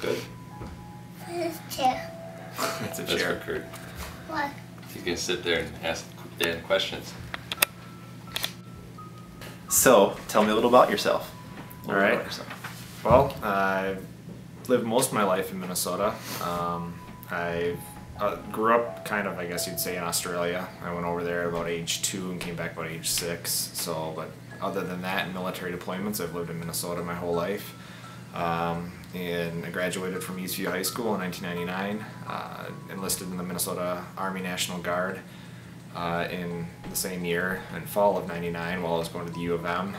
good? This chair. It's a chair. That's for Kurt. What? You can sit there and ask Dan questions. So, tell me a little about yourself. All right. Well, I lived most of my life in Minnesota. I grew up kind of, I guess you'd say, in Australia. I went over there about age 2 and came back about age 6. So, but other than that, in military deployments, I've lived in Minnesota my whole life. And I graduated from Eastview High School in 1999, enlisted in the Minnesota Army National Guard in the same year, in fall of '99, while I was going to the U of M.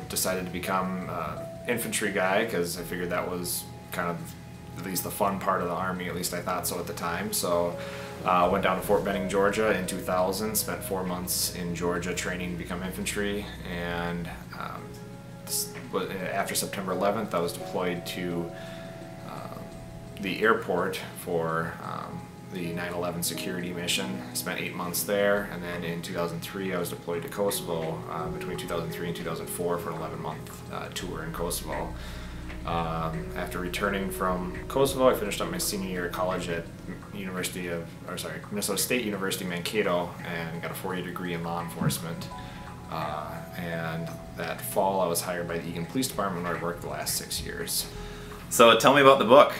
Decided to become infantry guy because I figured that was kind of at least the fun part of the Army, at least I thought so at the time. So went down to Fort Benning, Georgia in 2000, spent 4 months in Georgia training to become infantry, and after September 11th I was deployed to the airport for the 9/11 security mission. Spent 8 months there, and then in 2003 I was deployed to Kosovo between 2003 and 2004 for an 11-month tour in Kosovo. After returning from Kosovo, I finished up my senior year of college at Minnesota State University Mankato and got a 4-year degree in law enforcement. And that fall I was hired by the Eagan Police Department where I worked the last 6 years. So tell me about the book.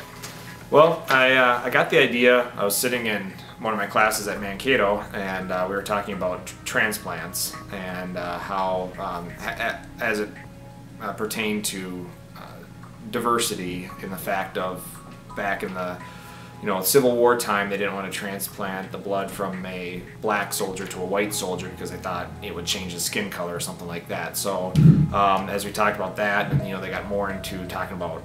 Well, I got the idea. I was sitting in one of my classes at Mankato, and we were talking about transplants and how, as it pertained to diversity, in the fact of back in the Civil War time, they didn't want to transplant the blood from a black soldier to a white soldier because they thought it would change the skin color or something like that. So as we talked about that, and they got more into talking about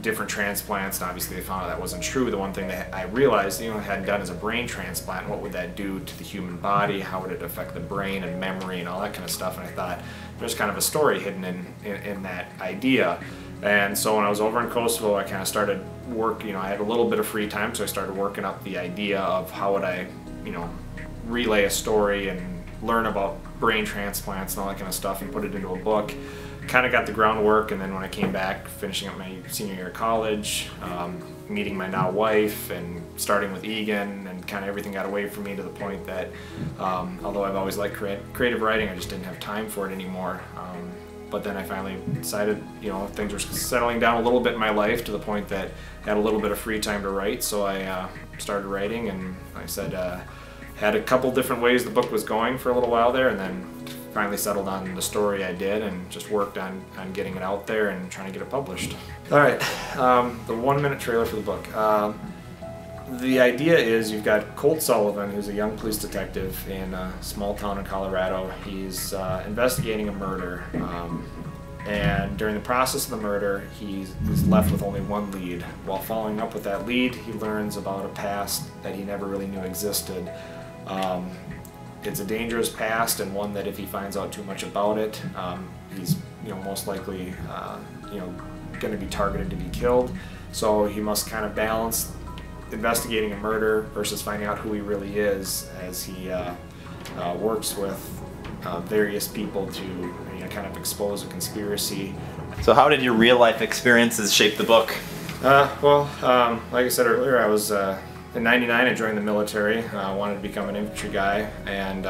different transplants, and obviously they found out that wasn't true. The one thing that I realized, hadn't done is a brain transplant. What would that do to the human body? How would it affect the brain and memory and all that kind of stuff? And I thought there's kind of a story hidden in that idea. And so when I was over in Kosovo, I kind of started work. I had a little bit of free time, so I started working up the idea of how would I, relay a story and learn about brain transplants and all that kind of stuff and put it into a book. Kind of got the groundwork, and then when I came back, finishing up my senior year of college, meeting my now wife, and starting with Eagan, and kind of everything got away from me to the point that, although I've always liked creative writing, I just didn't have time for it anymore. But then I finally decided, things were settling down a little bit in my life to the point that I had a little bit of free time to write, so I started writing, and like I said, had a couple different ways the book was going for a little while there, and then finally settled on the story I did and just worked on getting it out there and trying to get it published. All right, the 1-minute trailer for the book. The idea is you've got Colt Sullivan, who's a young police detective in a small town in Colorado. He's investigating a murder, and during the process of the murder, he's left with only one lead. While following up with that lead, he learns about a past that he never really knew existed. It's a dangerous past, and one that if he finds out too much about it, he's most likely going to be targeted to be killed. So he must kind of balance investigating a murder versus finding out who he really is as he works with various people to kind of expose a conspiracy. So how did your real life experiences shape the book? Well, like I said earlier, I was in '99 I joined the military. I wanted to become an infantry guy, and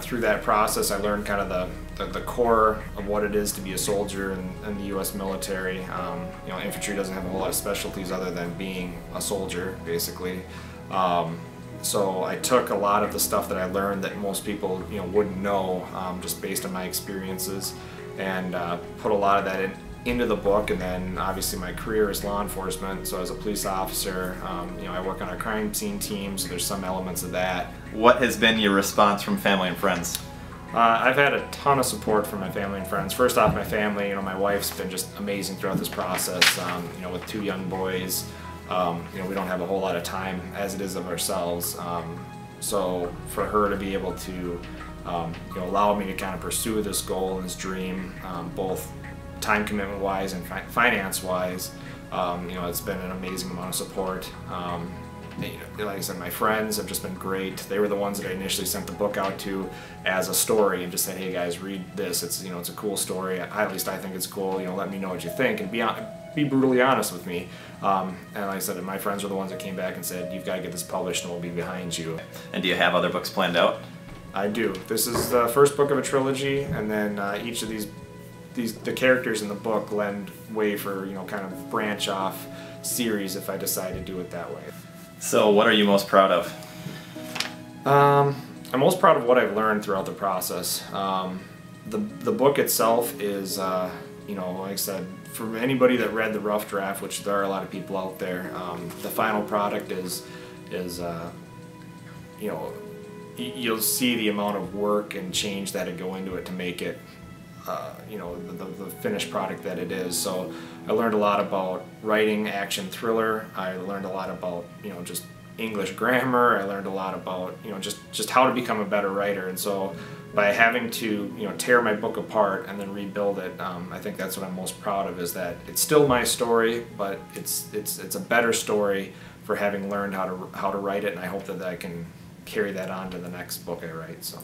through that process I learned kind of the core of what it is to be a soldier in the U.S. military. Infantry doesn't have a whole lot of specialties other than being a soldier, basically. So I took a lot of the stuff that I learned that most people wouldn't know, just based on my experiences, and put a lot of that into the book. And then obviously my career is law enforcement, so as a police officer, I work on a crime scene team, so there's some elements of that. What has been your response from family and friends? I've had a ton of support from my family and friends. First off, my family. My wife's been just amazing throughout this process. With 2 young boys, we don't have a whole lot of time as it is of ourselves. So for her to be able to allow me to kind of pursue this goal and this dream, both time commitment wise and finance wise, it's been an amazing amount of support. like I said, my friends have just been great. They were the ones that I initially sent the book out to as a story and just said, hey guys, read this. It's it's a cool story. At least I think it's cool. Let me know what you think, and be brutally honest with me. And like I said, my friends were the ones that came back and said, you've got to get this published and we'll be behind you. And do you have other books planned out? I do. This is the first book of a trilogy, and then each of the characters in the book lend way for kind of branch off series if I decide to do it that way. So what are you most proud of? I'm most proud of what I've learned throughout the process. The book itself is, like I said, for anybody that read the rough draft, which there are a lot of people out there, the final product is you'll see the amount of work and change that would go into it to make it the finished product that it is. So I learned a lot about writing action thriller. I learned a lot about just English grammar. I learned a lot about just how to become a better writer. And so by having to tear my book apart and then rebuild it, I think that's what I'm most proud of, is that it's still my story, but it's a better story for having learned how to write it, and I hope that I can carry that on to the next book I write. So.